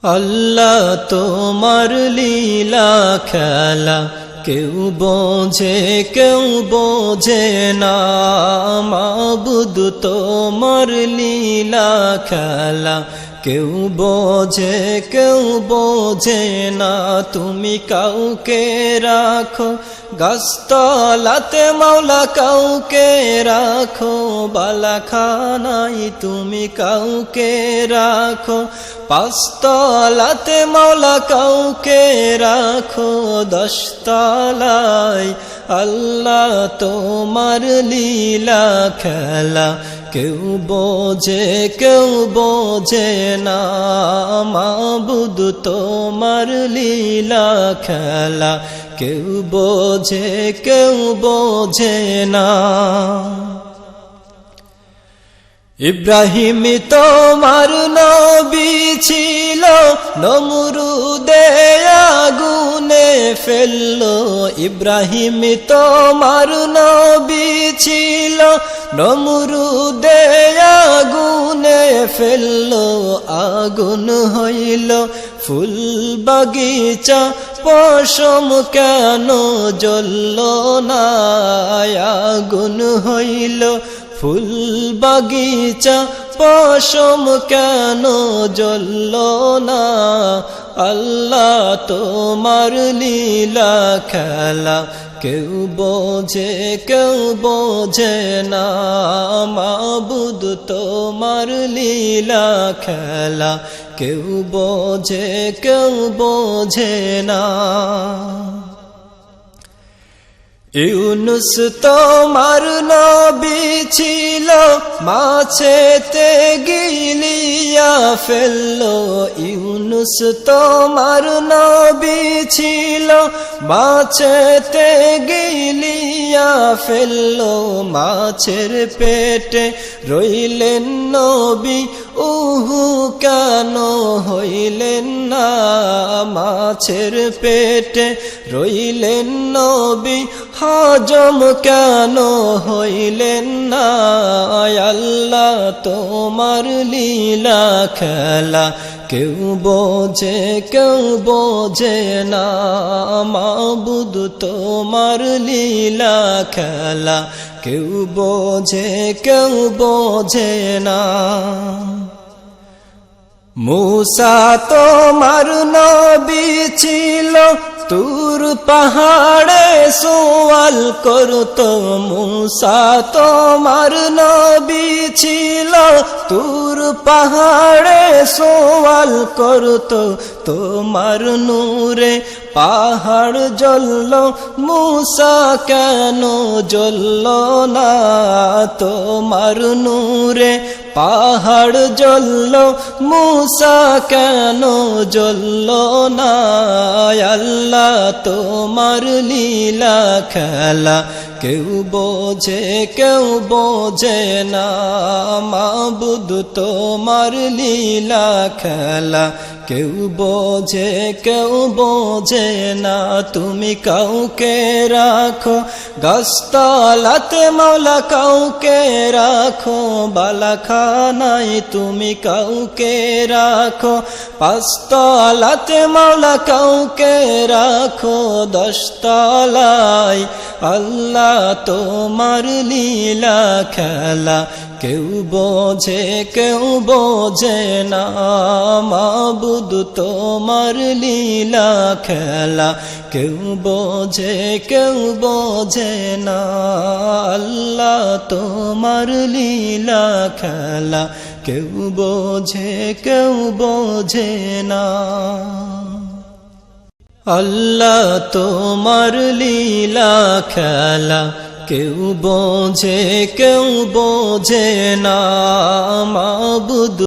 আল্লাহ তোমার লীলা খেলা কেউ বোঝে না মাবুদ তোমার লীলা খেলা কেউ বোঝে না তুমি কাউকে রাখো গাছতলাতে মাওলা কাউকে রাখো বালাখানায় তুমি কাউকে রাখো পাঁচতলাতে মাওলা কাউকে রাখো দশতলায় আল্লাহ তোমার লীলা খেলা কেউ বোঝে না মাবুদ তোমার লীলা খেলা কেউ বোঝে না ইব্রাহিম তোমার নবী ছিল নমরুদে আগুনে ফেললো ইব্রাহিম তোমার নবী ছিল নমরুদে আগুনে ফেললো আগুন হইল ফুল বাগিচা পশম কেন জ্বলল না আগুন হইল ফুল বাগিচা পশম কেন জ্বলল না আল্লাহ তোমার লীলা খেলা কেউ বোঝে না মাবুদ তোমার লীলা খেলা কেউ বোঝে না ইউনুস তোমার নবী ছিল মাছেতে গিলিয়া ফেললো ইউনুস তোমার নবী ছিল মাছেতে গিলিয়া ফেললো মাছের পেটে রইলেন নবী উহু কেন হইলেন না মাছের পেটে রইলেন নবী হজম কেন হইলেন না আল্লাহ তোমার লীলা খেলা কেউ বোঝে না মাবুদ তোমার লীলা খেলা কেউ বোঝে না মূসা তোমার নবী ছিল তুর পাহাড়ে সওয়াল করতো মূসা তোমার নবী ছিল তুর পাহাড়ে সওয়াল করতো তোমার নূরে পাহাড় জ্বলল মূসা কেন জ্বলল না তোমার নূরে পাহাড় জ্বলল মূসা কেন জ্বলল না আল্লাহ তোমার লীলা খেলা কেউ বোঝে না মাবুদ তোমার লীলা খেলা কেউ বোঝে না তুমি কাউকে রাখো গাছতলাতে মাওলা কাউকে রাখো বালাখানায় তুমি কাউকে রাখো পাঁচতলাতে মাওলা কাউকে রাখো দশতলায় আল্লাহ তোমার লীলা খেলা কেউ বোঝে না মাবুদ তোমার লীলা খেলা কেউ বোঝে না আল্লাহ তোমার লীলা খেলা কেউ বোঝে না আল্লাহ তোমার লীলা খেলা কেউ বোঝে না মাবুদ